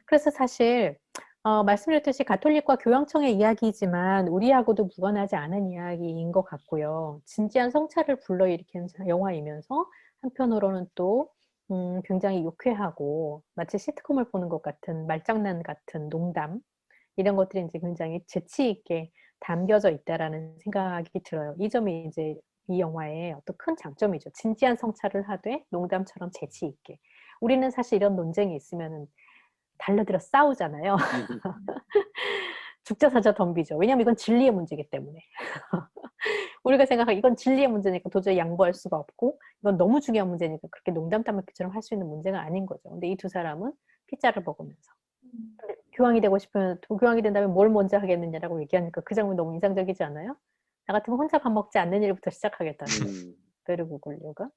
그래서 사실 말씀드렸듯이 가톨릭과 교황청의 이야기이지만 우리하고도 무관하지 않은 이야기인 것 같고요. 진지한 성찰을 불러일으키는 영화이면서 한편으로는 또 굉장히 유쾌하고 마치 시트콤을 보는 것 같은 말장난 같은 농담 이런 것들이 이제 굉장히 재치 있게 담겨져 있다라는 생각이 들어요. 이 점이 이제 이 영화의 어떤 큰 장점이죠. 진지한 성찰을 하되 농담처럼 재치 있게. 우리는 사실 이런 논쟁이 있으면은 달려들어 싸우잖아요. 죽자 사자 덤비죠. 왜냐하면 이건 진리의 문제이기 때문에. 우리가 생각하기 이건 진리의 문제니까 도저히 양보할 수가 없고 이건 너무 중요한 문제니까 그렇게 농담 따먹기처럼 할 수 있는 문제가 아닌 거죠. 근데 이 두 사람은 피자를 먹으면서 교황이 되고 싶으면 교황이 된다면 뭘 먼저 하겠느냐라고 얘기하니까 그 장면 너무 인상적이지 않아요? 나 같으면 혼자 밥 먹지 않는 일부터 시작하겠다는 거죠. 베르고글리오가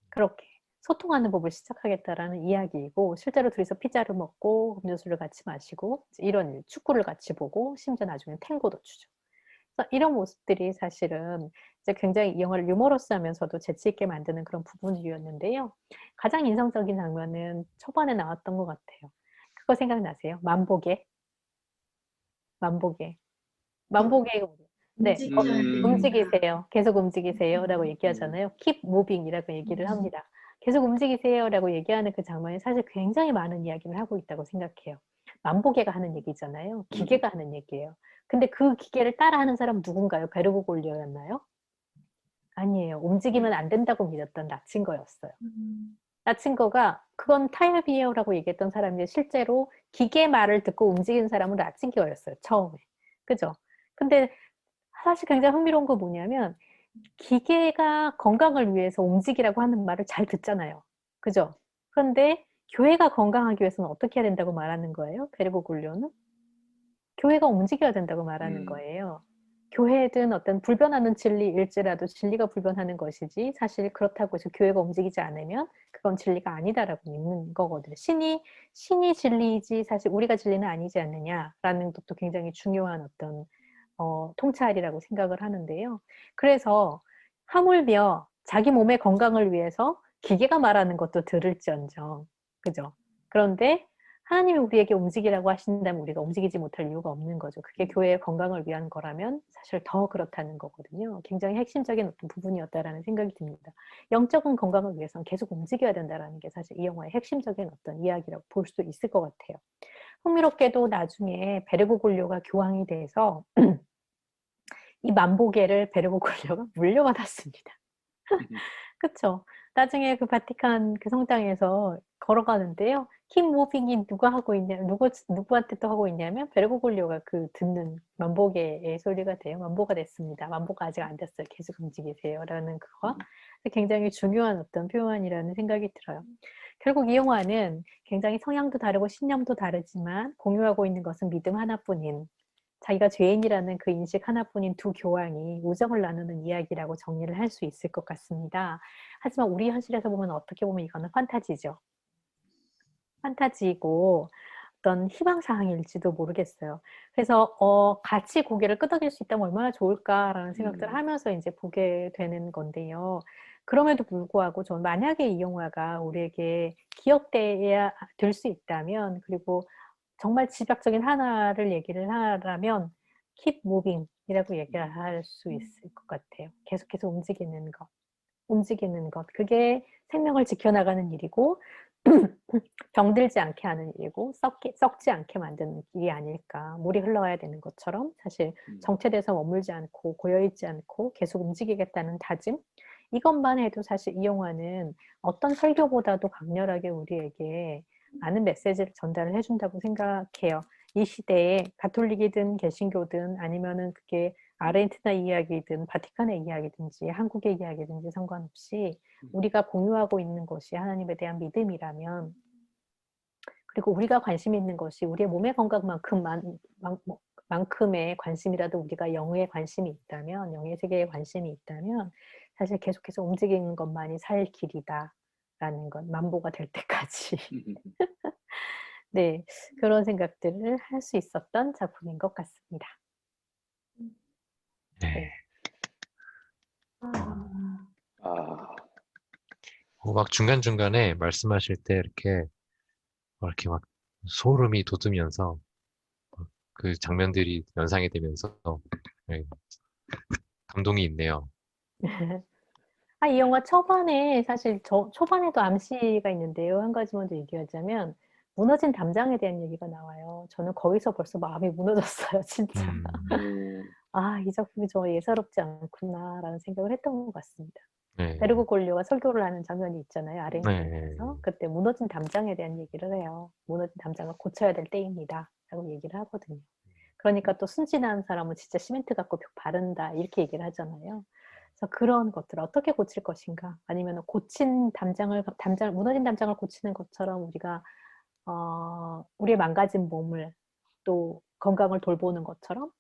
그렇게 소통하는 법을 시작하겠다라는 이야기이고 실제로 둘이서 피자를 먹고 음료수를 같이 마시고 이런 일, 축구를 같이 보고 심지어 나중에 탱고도 추죠. 그래서 이런 모습들이 사실은 이제 굉장히 이 영화를 유머러스하면서도 재치 있게 만드는 그런 부분이었는데요. 가장 인상적인 장면은 초반에 나왔던 것 같아요. 그거 생각나세요? 만보계? 만보계. 만보계. 네, 움직여야 됩니다. 움직이세요. 계속 움직이세요라고 얘기하잖아요. Keep moving이라고 얘기를 합니다. 계속 움직이세요라고 얘기하는 그 장면이 사실 굉장히 많은 이야기를 하고 있다고 생각해요. 만보계가 하는 얘기잖아요. 기계가 하는 얘기예요. 근데 그 기계를 따라하는 사람 누군가요? 베르고골리오였나요? 아니에요. 움직이면 안 된다고 믿었던 나친거였어요. 나친거가 그건 타협이에요라고 얘기했던 사람인데 실제로 기계 말을 듣고 움직이는 사람은 라친교였어요. 처음에. 그죠? 근데 사실 굉장히 흥미로운 거 뭐냐면 기계가 건강을 위해서 움직이라고 하는 말을 잘 듣잖아요. 그죠? 그런데 교회가 건강하기 위해서는 어떻게 해야 된다고 말하는 거예요? 베르고글리오는? 교회가 움직여야 된다고 말하는 거예요. 교회든 어떤 불변하는 진리일지라도 진리가 불변하는 것이지 사실 그렇다고 해서 교회가 움직이지 않으면 그건 진리가 아니다라고 믿는 거거든요. 신이 진리이지 사실 우리가 진리는 아니지 않느냐라는 것도 굉장히 중요한 어떤 통찰이라고 생각을 하는데요. 그래서 하물며 자기 몸의 건강을 위해서 기계가 말하는 것도 들을지언정. 그죠? 그런데 하나님이 우리에게 움직이라고 하신다면 우리가 움직이지 못할 이유가 없는 거죠. 그게 교회의 건강을 위한 거라면 사실 더 그렇다는 거거든요. 굉장히 핵심적인 어떤 부분이었다라는 생각이 듭니다. 영적인 건강을 위해서는 계속 움직여야 된다는 게 사실 이 영화의 핵심적인 어떤 이야기라고 볼 수 있을 것 같아요. 흥미롭게도 나중에 베르고글리오가 교황이 돼서 이 만보계를 베르고글리오가 물려받았습니다. 그쵸? 나중에 그 바티칸 그 성당에서 걸어가는데요. 킴 무빙이 누가 하고 있냐, 누구한테 또 하고 있냐면 베르고글리오가 그 듣는 만보계의 소리가 돼요. 만보가 됐습니다. 만보가 아직 안 됐어요. 계속 움직이세요라는 그거 굉장히 중요한 어떤 표현이라는 생각이 들어요. 결국 이 영화는 굉장히 성향도 다르고 신념도 다르지만 공유하고 있는 것은 믿음 하나뿐인 자기가 죄인이라는 그 인식 하나뿐인 두 교황이 우정을 나누는 이야기라고 정리를 할 수 있을 것 같습니다. 하지만 우리 현실에서 보면 어떻게 보면 이거는 판타지죠. 판타지이고 어떤 희망사항일지도 모르겠어요. 그래서 같이 고개를 끄덕일 수 있다면 얼마나 좋을까라는 생각들을 하면서 이제 보게 되는 건데요. 그럼에도 불구하고 저는 만약에 이 영화가 우리에게 기억돼야 될 수 있다면 그리고 정말 집약적인 하나를 얘기를 하라면 keep moving 이라고 얘기할 수 있을 것 같아요. 계속해서 움직이는 것. 움직이는 것. 그게 생명을 지켜나가는 일이고 병들지 않게 하는 일이고 썩지 않게 만드는 일이 아닐까. 물이 흘러와야 되는 것처럼 사실 정체돼서 머물지 않고 고여있지 않고 계속 움직이겠다는 다짐. 이것만 해도 사실 이 영화는 어떤 설교보다도 강렬하게 우리에게 많은 메시지를 전달을 해준다고 생각해요. 이 시대에 가톨릭이든 개신교든 아니면은 그게 아르헨티나 이야기든 바티칸의 이야기든지 한국의 이야기든지 상관없이 우리가 공유하고 있는 것이 하나님에 대한 믿음이라면 그리고 우리가 관심 있는 것이 우리의 몸의 건강만큼의 관심이라도 우리가 영의 관심이 있다면 영의 세계에 관심이 있다면 사실 계속해서 움직이는 것만이 살 길이다라는 것 만보가 될 때까지 네 그런 생각들을 할 수 있었던 작품인 것 같습니다. 네. 네. 막 중간중간에 말씀하실 때 이렇게 막 소름이 돋으면서 그 장면들이 연상이 되면서 네, 감동이 있네요. 아, 이 영화 초반에 사실 초반에도 암시가 있는데요. 한 가지 먼저 얘기하자면 무너진 담장에 대한 얘기가 나와요. 저는 거기서 벌써 마음이 무너졌어요, 진짜. 음, 아, 이 작품이 저 예사롭지 않구나라는 생각을 했던 것 같습니다. 네, 베르고 골료가 설교를 하는 장면이 있잖아요. 네, 아르헨티나에서. 그때 무너진 담장에 대한 얘기를 해요. 무너진 담장을 고쳐야 될 때입니다. 라고 얘기를 하거든요. 그러니까 또 순진한 사람은 진짜 시멘트 갖고 벽 바른다. 이렇게 얘기를 하잖아요. 그래서 그런 것들을 어떻게 고칠 것인가? 아니면 고친 무너진 담장을 고치는 것처럼 우리가, 우리의 망가진 몸을 또 건강을 돌보는 것처럼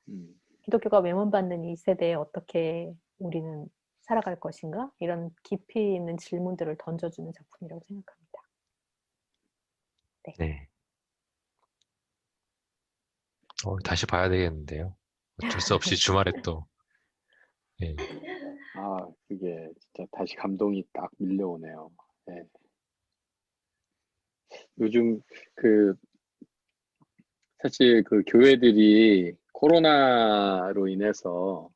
음, 기독교가 외면받는 이 세대에 어떻게 우리는 살아갈 것인가? 이런 깊이 있는 질문들을 던져주는 작품이라고 생각합니다. 네. 네. 다시 봐야 되겠는데요. 어쩔 수 없이 주말에 또, 예, 아, 그게 진짜 다시 감동이 딱 밀려오네요. 예. 요즘 그 사실 그 교회들이 코로나로 인해서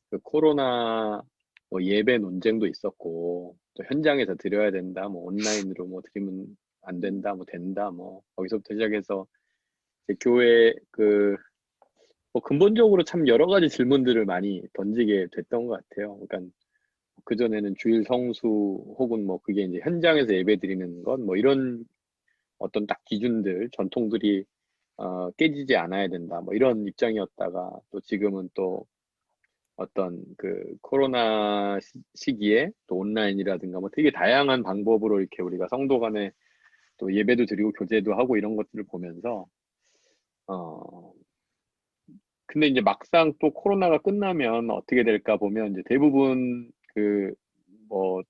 그 코로나 뭐 예배 논쟁도 있었고 또 현장에서 드려야 된다, 뭐 온라인으로 뭐 드리면 안 된다, 뭐 된다, 뭐 거기서부터 시작해서 이제 교회 그 뭐 근본적으로 참 여러 가지 질문들을 많이 던지게 됐던 것 같아요. 그러니까 그전에는 주일 성수 혹은 뭐 그게 이제 현장에서 예배 드리는 것 뭐 이런 어떤 딱 기준들, 전통들이 깨지지 않아야 된다. 뭐 이런 입장이었다가 또 지금은 또 어떤 그 코로나 시기에 또 온라인이라든가 뭐 되게 다양한 방법으로 이렇게 우리가 성도 간에 또 예배도 드리고 교제도 하고 이런 것들을 보면서 어 근데 이제 막상 또 코로나가 끝나면 어떻게 될까 보면 이제 대부분 그 뭐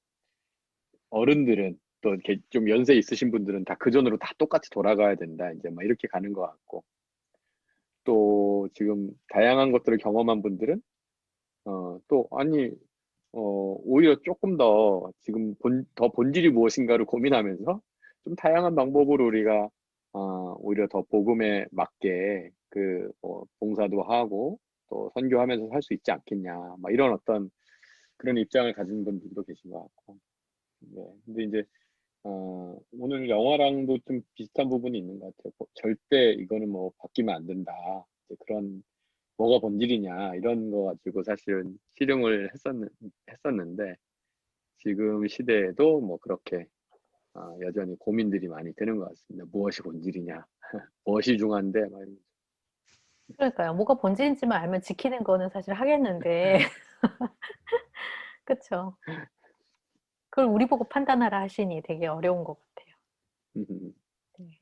어른들은 또 이렇게 좀 연세 있으신 분들은 다 그전으로 다 똑같이 돌아가야 된다. 이제 막 이렇게 가는 것 같고 또 지금 다양한 것들을 경험한 분들은 또 아니 오히려 조금 더 지금 더 본질이 무엇인가를 고민하면서 좀 다양한 방법으로 우리가 오히려 더 복음에 맞게 봉사도 하고 또 선교하면서 살 수 있지 않겠냐 막 이런 어떤 그런 입장을 가진 분들도 계신 것 같고 네. 근데 이제 오늘 영화랑도 좀 비슷한 부분이 있는 것 같아요. 절대 이거는 뭐 바뀌면 안 된다. 이제 그런 뭐가 본질이냐 이런 거 가지고 사실은 실험을 했었는데 지금 시대에도 뭐 그렇게 여전히 고민들이 많이 되는 것 같습니다. 무엇이 본질이냐, 무엇이 중요한데 막 이러면서. 그러니까요. 뭐가 본질인지만 알면 지키는 거는 사실 하겠는데, 그쵸. 그걸 우리 보고 판단하라 하시니 되게 어려운 것 같아요. 네.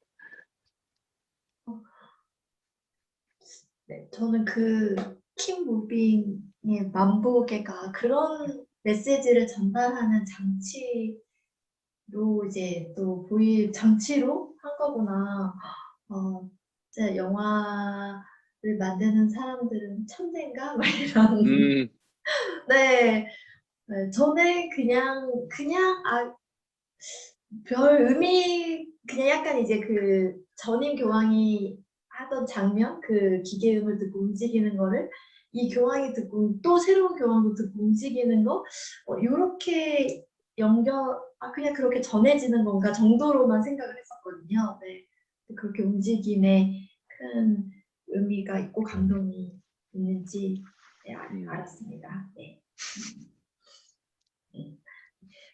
네, 저는 그 킴 무빙의 만보계가 그런 메시지를 전달하는 장치로 이제 또 보일 장치로 한 거구나. 진짜 영화를 만드는 사람들은 천재인가? 막 이런. 음, 네, 네, 저는 별 의미, 그냥 약간 이제 그 전임 교황이 하던 장면, 그 기계음을 듣고 움직이는 거를 이 교황이 듣고 또 새로운 교황도 듣고 움직이는 거, 요렇게 그냥 그렇게 전해지는 건가 정도로만 생각을 했었거든요. 네. 그렇게 움직임에 큰 의미가 있고 감동이 있는지 네, 알았습니다. 네.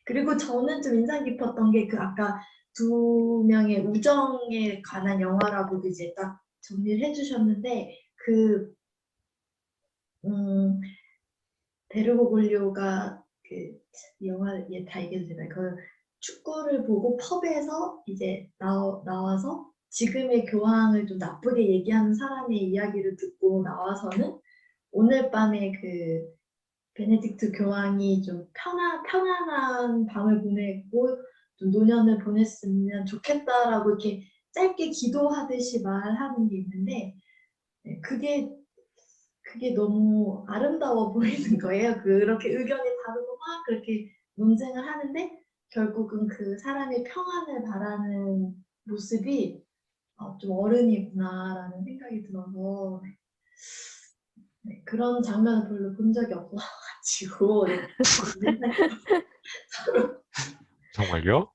그리고 저는 좀 인상 깊었던 게 그 아까 두 명의 우정에 관한 영화라고도 이제 딱 정리를 해주셨는데 그 베르고글리오가 그 영화 다 얘기해도 되나요? 그 축구를 보고 펍에서 이제 나와서 지금의 교황을 좀 나쁘게 얘기하는 사람의 이야기를 듣고 나와서는 오늘 밤에 그 베네딕트 교황이 좀 편안한 밤을 보내고 좀 노년을 보냈으면 좋겠다라고 이렇게 짧게 기도하듯이 말하는 게 있는데 네, 그게 너무 아름다워 보이는 거예요. 그렇게 의견이 다르고 막 그렇게 논쟁을 하는데 결국은 그 사람의 평안을 바라는 모습이 좀 어른이구나라는 생각이 들어서 네, 그런 장면을 별로 본 적이 없어가지고 네, 서로 정말요?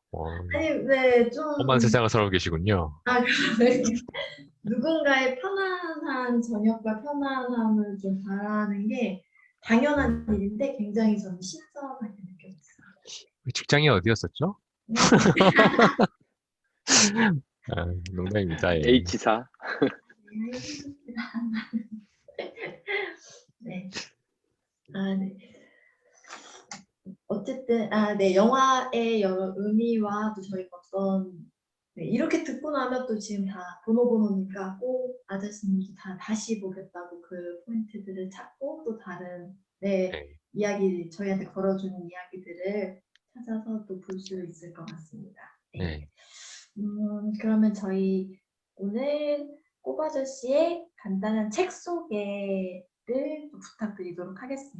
아니 네좀 험한 세상을 살고 계시군요. 그러면 누군가의 편안한 저녁과 편안함을 좀 바라는 게 당연한 일인데 굉장히 저는 신선하게 느꼈어요. 직장이 어디였었죠? 네. 아, 농담입니다. 예. H사. 네. 네. 어쨌든 네, 영화의 여러 의미와 또 저희가 네, 이렇게 듣고 나면 또 지금 다 보노보노니까 꼭 아저씨님도 다시 보겠다고 그 포인트들을 찾고 또 다른 네. 이야기 저희한테 걸어주는 이야기들을 찾아서 또 볼 수 있을 것 같습니다. 네. 네. 그러면 저희 오늘 꼬바저씨의 간단한 책 소개를 또 부탁드리도록 하겠습니다.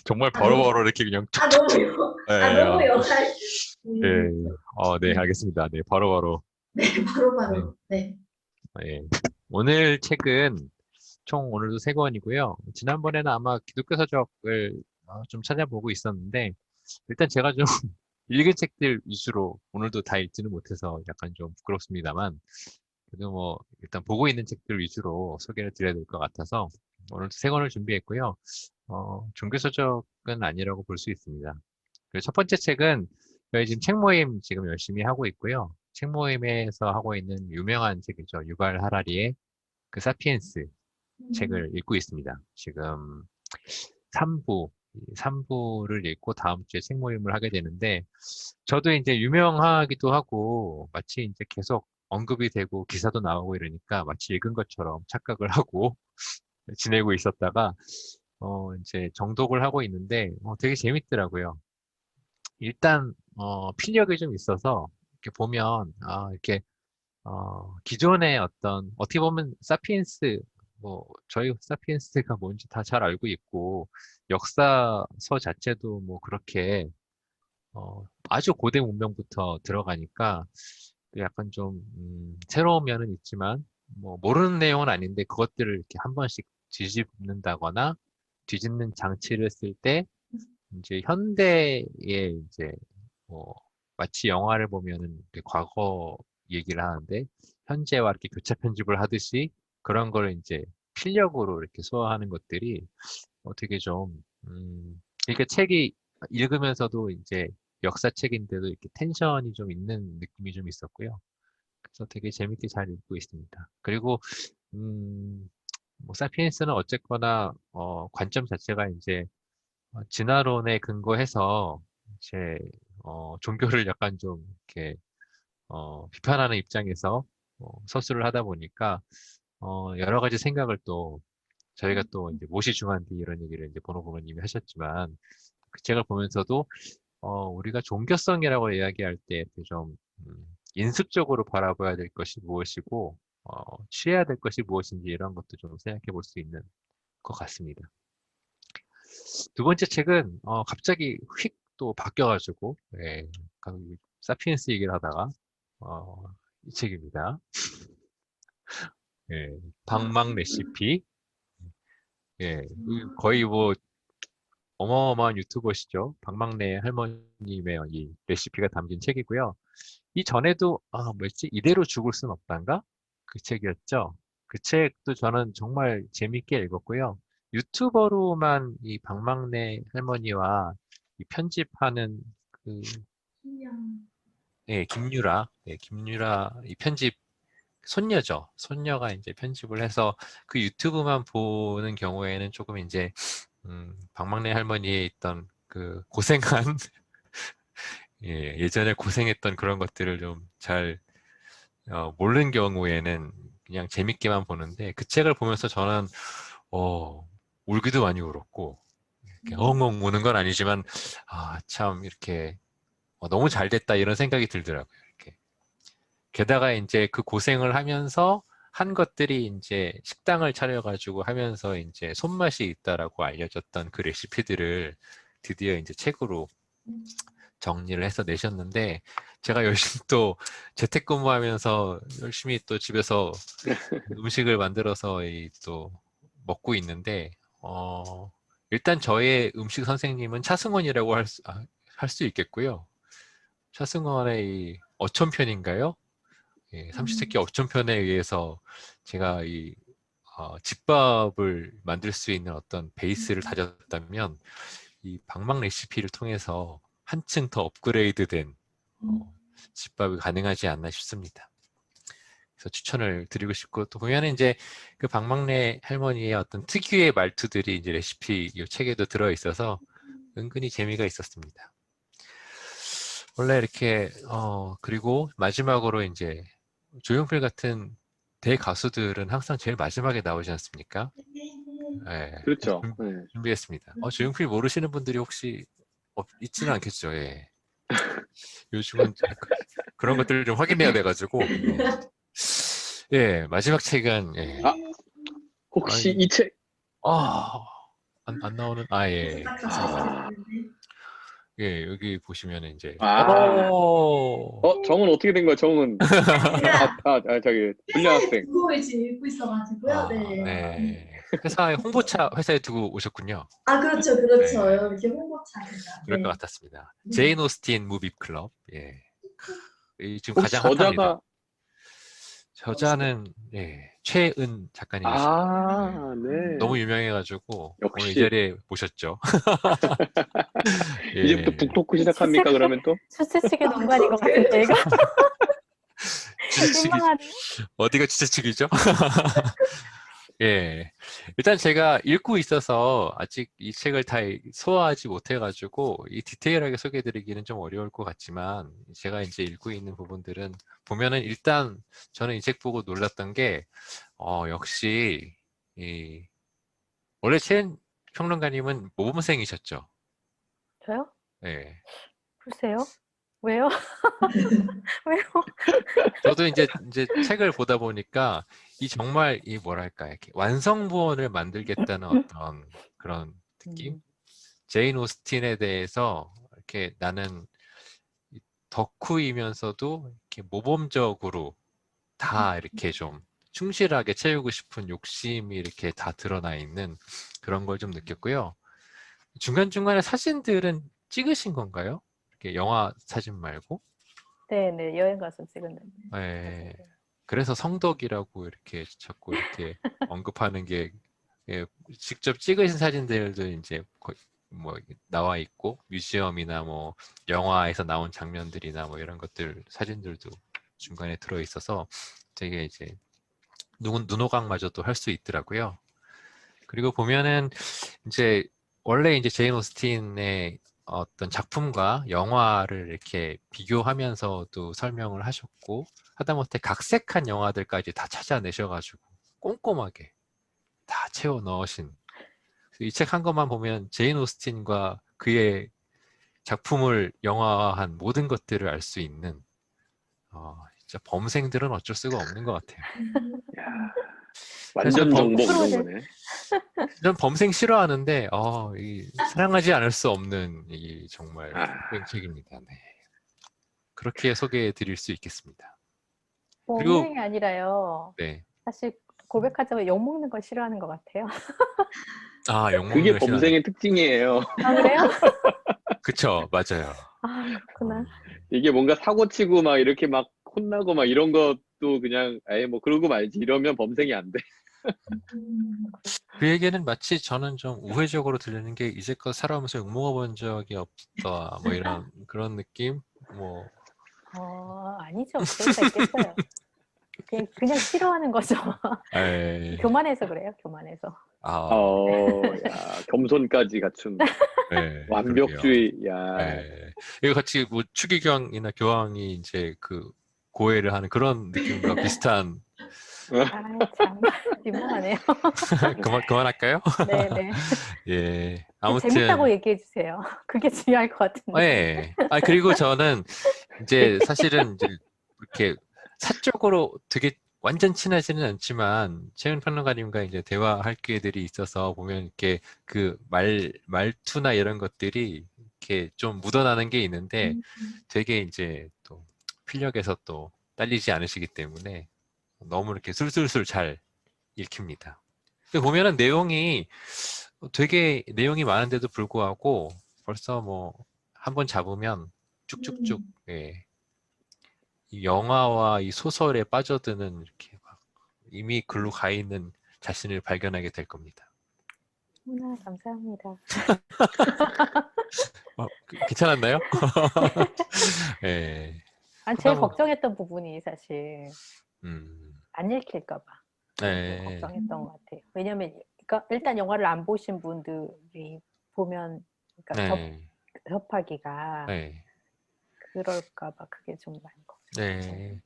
정말 바로바로 이렇게 그냥 너무요. 너무 영할. 네, 알겠습니다. 네, 바로바로. 네, 바로. 네. 예. 오늘 책은 총 오늘도 3권이고요. 지난번에는 아마 기독교 서적을 좀 찾아보고 있었는데, 일단 제가 좀 읽은 책들 위주로 오늘도 다 읽지는 못해서 약간 좀 부끄럽습니다만, 그래도 뭐 일단 보고 있는 책들 위주로 소개를 드려야 될 것 같아서 오늘도 3권을 준비했고요. 종교 서적은 아니라고 볼 수 있습니다. 그리고 첫 번째 책은 저희 지금 책 모임 지금 열심히 하고 있고요. 책 모임에서 하고 있는 유명한 책이죠. 유발 하라리의 그 사피엔스 책을 읽고 있습니다. 지금 3부를 읽고 다음 주에 책 모임을 하게 되는데, 저도 이제 유명하기도 하고 마치 이제 계속 언급이 되고 기사도 나오고 이러니까 마치 읽은 것처럼 착각을 하고 지내고 있었다가 이제 정독을 하고 있는데 되게 재밌더라고요. 일단 필력이 좀 있어서 이렇게 보면 이렇게 기존의 어떻게 보면 사피엔스, 뭐 저희 사피엔스가 뭔지 다 잘 알고 있고 역사서 자체도 뭐 그렇게 아주 고대 문명부터 들어가니까 약간 좀 새로운 면은 있지만 뭐 모르는 내용은 아닌데 그것들을 이렇게 한 번씩 뒤집는다거나 뒤집는 장치를 쓸 때 이제 현대의 이제 뭐 마치 영화를 보면은 이렇게 과거 얘기를 하는데 현재와 이렇게 교차 편집을 하듯이 그런 거를 이제 필력으로 이렇게 소화하는 것들이 되게 좀 그러니까 책이 읽으면서도 이제 역사책인데도 이렇게 텐션이 좀 있는 느낌이 좀 있었고요. 그래서 되게 재밌게 잘 읽고 있습니다. 그리고 뭐 사피엔스는 어쨌거나 관점 자체가 이제 진화론에 근거해서 이제 종교를 약간 좀 이렇게 비판하는 입장에서 서술을 하다 보니까 여러 가지 생각을 또 저희가 또 이제 무엇이 중요한지 이런 얘기를 이제 보노보노님이 하셨지만 그 책을 보면서도 우리가 종교성이라고 이야기할 때 좀 인습적으로 바라봐야 될 것이 무엇이고 취해야 될 것이 무엇인지 이런 것도 좀 생각해 볼 수 있는 것 같습니다. 두 번째 책은 갑자기 휙 또 바뀌어가지고 사피엔스 얘기를 하다가 이 책입니다. 방망 레시피. 거의 뭐 어마어마한 유튜버시죠. 방망래 할머님의 이 레시피가 담긴 책이고요. 이 전에도 뭐였지? 이대로 죽을 순 없단가? 그 책이었죠. 그 책도 저는 정말 재밌게 읽었고요. 유튜버로만 이 방망래 할머니와 이 편집하는 그 김유라 이 편집 손녀죠. 손녀가 이제 편집을 해서 그 유튜브만 보는 경우에는 조금 이제 방망래 할머니에 있던 그 고생한 예전에 고생했던 그런 것들을 좀 잘 모르는 경우에는 그냥 재밌게만 보는데 그 책을 보면서 저는 울기도 많이 울었고 이렇게 엉엉 우는 건 아니지만 참 이렇게 너무 잘 됐다 이런 생각이 들더라고요. 이렇게. 게다가 이제 그 고생을 하면서 한 것들이 이제 식당을 차려가지고 하면서 이제 손맛이 있다라고 알려졌던 그 레시피들을 드디어 이제 책으로 정리를 해서 내셨는데 제가 열심히 또 재택근무하면서 열심히 또 집에서 음식을 만들어서 또 먹고 있는데 일단 저의 음식 선생님은 차승원이라고 할 수 있겠고요. 차승원의 이 어촌편인가요? 예, 삼시세끼 어촌편에 의해서 제가 집밥을 만들 수 있는 어떤 베이스를 다졌다면 이 방망 레시피를 통해서 한층 더 업그레이드된 집밥이 가능하지 않나 싶습니다. 그래서 추천을 드리고 싶고 또 보면은 이제 그 방망래 할머니의 어떤 특유의 말투들이 이제 레시피 이 책에도 들어 있어서 은근히 재미가 있었습니다. 원래 이렇게 그리고 마지막으로 이제 조용필 같은 대가수들은 항상 제일 마지막에 나오지 않습니까? 네, 그렇죠. 준비했습니다. 조용필 모르시는 분들이 혹시 있지는 않겠죠. 예. 요즘은 그런 것들을 좀 확인해야 돼가지고. 예, 마지막 책은 예. 혹시 이 책? 안 나오는 예. 예, 여기 보시면 이제 정은 어떻게 된 거야? 정은 저기 불량 학생. 그거를 지금 읽고 있어가지고요. 네. 네. 회사에 두고 오셨군요. 그렇죠. 네. 이렇게 홍보차입니다. 그럴 네. 것 같았습니다. 제인 오스틴 무비 클럽. 예. 지금 가장 저자가 핫합니다. 저자는 예, 최은 작가님이십니다. 네. 너무 유명해가지고 역시. 오늘 이 자리에 모셨죠. 예. 이제부터 북토크 시작합니까? 그러면 또? 주최측의 농간인 것 같은데 이거. 민망하네. 어디가 주최측이죠? 예. 일단 제가 읽고 있어서 아직 이 책을 다 소화하지 못해가지고 이 디테일하게 소개해드리기는 좀 어려울 것 같지만 제가 이제 읽고 있는 부분들은 보면은 일단 저는 이 책 보고 놀랐던 게 역시 원래 최은 평론가님은 모범생이셨죠? 저요? 예. 글쎄요. 왜요? 왜요? 저도 이제 책을 보다 보니까 정말 뭐랄까 이렇게 완성본을 만들겠다는 어떤 그런 느낌? 제인 오스틴에 대해서 이렇게 나는 덕후이면서도 이렇게 모범적으로 다 이렇게 좀 충실하게 채우고 싶은 욕심이 이렇게 다 드러나 있는 그런 걸 좀 느꼈고요. 중간중간에 사진들은 찍으신 건가요? 이렇게 영화 사진 말고? 네, 여행 가서 찍었는데. 네. 그래서 성덕이라고 이렇게 자꾸 이렇게 언급하는 게 직접 찍으신 사진들도 이제 뭐 나와 있고 뮤지엄이나 뭐 영화에서 나온 장면들이나 뭐 이런 것들 사진들도 중간에 들어 있어서 되게 이제 눈호강마저도 할 수 있더라고요. 그리고 보면은 이제 원래 이제 제인 오스틴의 어떤 작품과 영화를 이렇게 비교하면서도 설명을 하셨고 하다못해 각색한 영화들까지 다 찾아내셔가지고 꼼꼼하게 다 채워 넣으신 이 책 한 것만 보면 제인 오스틴과 그의 작품을 영화화한 모든 것들을 알 수 있는 진짜 범생들은 어쩔 수가 없는 것 같아요. 완전 정복 이런 거네. 전 범생 싫어하는데 사랑하지 않을 수 없는 정말 책입니다. 네. 그렇게 소개해 드릴 수 있겠습니다. 범생이 아니라요. 네. 사실 고백하자면 욕먹는 걸 싫어하는 것 같아요. 욕먹는 그게 걸 범생의 특징이에요. 그래요? 그쵸, 맞아요. 그렇구나. 이게 뭔가 사고치고 막 이렇게 막 혼나고 막 이런 것도 그냥 뭐 그러고 말지 이러면 범생이 안 돼. 그 얘기는 마치 저는 좀 우회적으로 들리는 게 이제껏 살아오면서 욕먹어 본 적이 없다 뭐 이런 그런 느낌? 뭐 아니죠. 그럴 수 있겠어요. 그냥 싫어하는 거죠. 교만해서 그래요. 교만해서. 겸손까지 갖춘 완벽주의. 이거 같이 뭐 추기경이나 교황이 이제 그 고해를 하는 그런 느낌과 비슷한. 참 민망하네요. 그만할까요? 네네. 예. 아무튼 재밌다고 얘기해 주세요. 그게 중요할 것 같은데. 네. 그리고 저는 이제 사실은 이제 이렇게 사적으로 되게 완전 친하지는 않지만 최은 평론가님과 이제 대화할 기회들이 있어서 보면 이렇게 그 말투나 이런 것들이 이렇게 좀 묻어나는 게 있는데 음. 되게 이제 또 필력에서 또 딸리지 않으시기 때문에 너무 이렇게 술술술 잘 읽힙니다. 근데 보면은 내용이 되게 내용이 많은데도 불구하고 벌써 뭐 한 번 잡으면 쭉쭉쭉 예, 이 영화와 이 소설에 빠져드는 이렇게 막 이미 글로 가 있는 자신을 발견하게 될 겁니다. 감사합니다. 괜찮았나요? 예. 제일 하다 걱정했던 부분이 사실 음, 안 읽힐까 봐 예, 걱정했던 것 같아요. 왜냐면 그러니까 일단 영화를 안 보신 분들이 보면 그러니까 네, 접하기가 네, 그럴까 봐 그게 좀 많이 걱정. 네.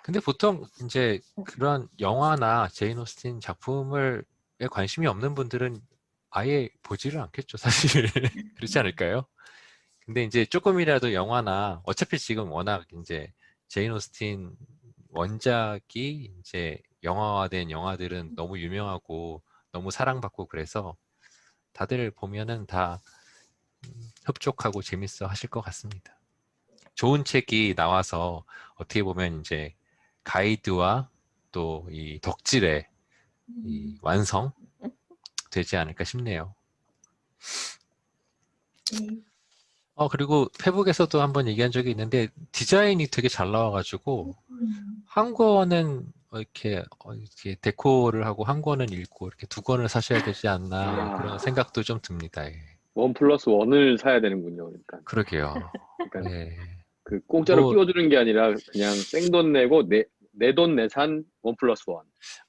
근데 보통 이제 그런 영화나 제인 오스틴 작품을 에 관심이 없는 분들은 아예 보지를 않겠죠, 사실. 그렇지 않을까요? 근데 이제 조금이라도 영화나 어차피 지금 워낙 이제 제인 오스틴 원작이 이제 영화화된 영화들은 너무 유명하고 너무 사랑받고 그래서 다들 보면은 다 흡족하고 재밌어 하실 것 같습니다. 좋은 책이 나와서 어떻게 보면 이제 가이드와 또 이 덕질의 이 완성 되지 않을까 싶네요. 네. 그리고 페북에서도 한번 얘기한 적이 있는데 디자인이 되게 잘 나와가지고 한 권은 이렇게 데코를 하고 한 권은 읽고 이렇게 두 권을 사셔야 되지 않나 그런 생각도 좀 듭니다. 예. 1+1을 사야 되는군요. 그러니까. 그러게요. 그러니까 예. 그 공짜로 뭐, 끼워주는 게 아니라 그냥 생돈 내고 내 돈 내산 1+1.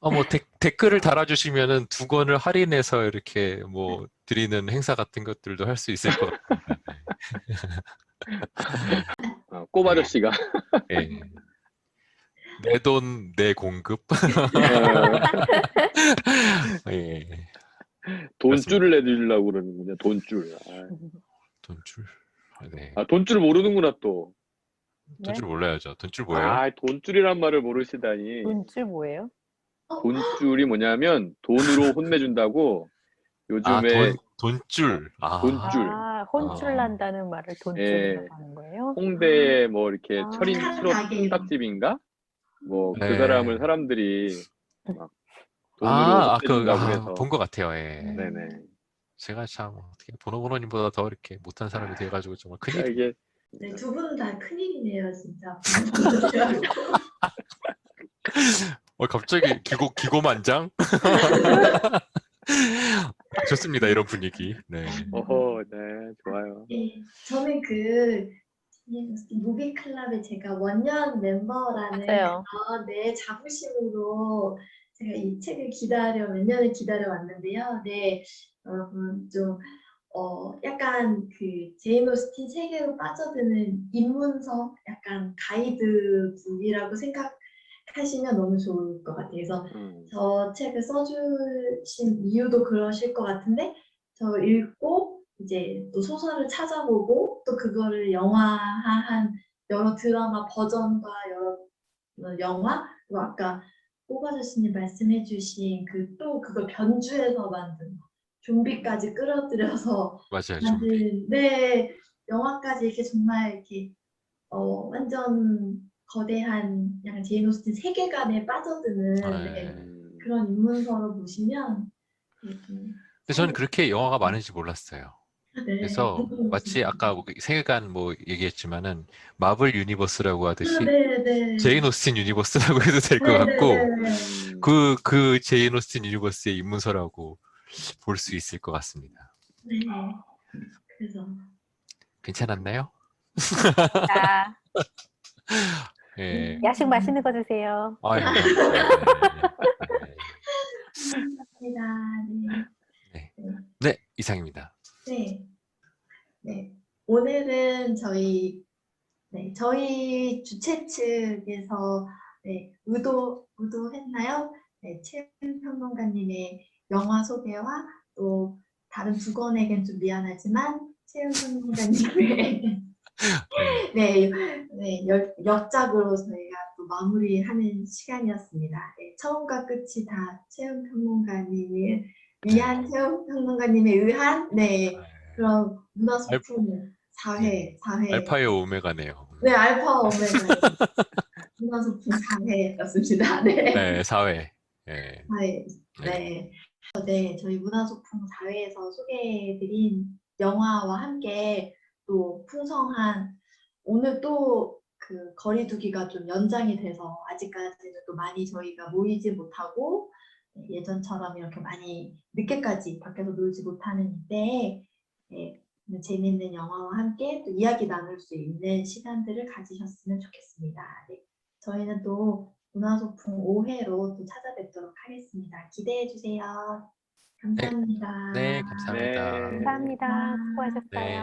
뭐 댓글을 달아주시면은 두 권을 할인해서 이렇게 뭐 드리는 행사 같은 것들도 할 수 있을 것 같습니다. 꼬 아저씨가 예. 내 돈, 내 공급. 예. 돈줄을 내주려고 그러는군요. 돈줄. 돈줄. 네. 돈줄 모르는구나 또. 돈줄 몰라야죠. 돈줄 뭐예요? 돈줄이란 말을 모르시다니. 돈줄 뭐예요? 돈줄이 뭐냐면 돈으로 혼내준다고 요즘에 돈줄. 돈줄. 혼줄 난다는 말을 돈줄이라고 하는 거예요? 홍대에 뭐 이렇게 철인 착한 7호 가게. 통닭집인가? 뭐 그 네. 사람을 사람들이 막 돈으로 혼내준다고 해서. 본 것 같아요. 예. 네네. 제가 참 어떻게 보노보노님보다 더 이렇게 못한 사람이 돼가지고 정말 그러니까 큰일이에요. 이게 네, 두 분은 다 큰일이네요, 진짜. 갑자기 기고만장? 좋습니다. 이런 분위기. 네. 네, 좋아요. 네, 저는 무비 클럽에 제가 원년 멤버라는 맞아요. 네, 자부심으로 제가 이 책을 몇 년을 기다려 왔는데요. 네, 여러분 좀 약간 그 제인 오스틴 세계로 빠져드는 입문서, 약간 가이드북이라고 생각하시면 너무 좋을 것 같아요. 그래서 저 책을 써주신 이유도 그러실 것 같은데, 저 읽고 이제 또 소설을 찾아보고 또 그거를 영화화한 여러 드라마 버전과 여러 영화, 그리고 아까 꼬바저씨님 말씀해주신 그걸 변주해서 만든 좀비까지 끌어들여서 맞아요. 좀비. 만든 네, 영화까지 이렇게 정말 이렇게 완전 거대한 약간 제인 오스틴 세계관에 빠져드는 네, 그런 입문서로 보시면 근데 저는 그렇게 영화가 많은지 몰랐어요. 네, 그래서 마치 아까 세계관 뭐 얘기했지만은 마블 유니버스라고 하듯이 네. 제인 오스틴 유니버스라고 해도 될 것 같고 그 제인 오스틴 유니버스의 입문서라고 볼 수 있을 것 같습니다. 네. 그래서 괜찮았나요? 자, 예. 야식 맛있는 거 드세요. 감사합니다. 감사합니다. 네, 이상입니다. 네. 오늘은 저희 주최 측에서 의도했나요? 네, 최은 평론가님의 영화 소개와 또 다른 두 권에겐 좀 미안하지만 최은 평론가님의 역작으로 저희가 또 마무리하는 시간이었습니다. 네, 처음과 끝이 다 최은 평론가님을 위한 최은 평론가님에 의한 그런 문화소풍 4회, 4회. 알파요 오메가네요. 네, 알파 오메가. 문화소풍 4회였습니다. 네. 네, 4회. 네. 4회. 네. 네, 저희 문화소풍 4회에서 소개해드린 영화와 함께 또 풍성한 오늘 또 그 거리두기가 좀 연장이 돼서 아직까지는 또 많이 저희가 모이지 못하고 예전처럼 이렇게 많이 늦게까지 밖에서 놀지 못하는 이때에 재밌는 영화와 함께 또 이야기 나눌 수 있는 시간들을 가지셨으면 좋겠습니다. 네, 저희는 또 문화소풍 5회로 또 찾아뵙도록 하겠습니다. 기대해 주세요. 감사합니다. 네, 감사합니다. 네. 감사합니다. 수고하셨어요. 네.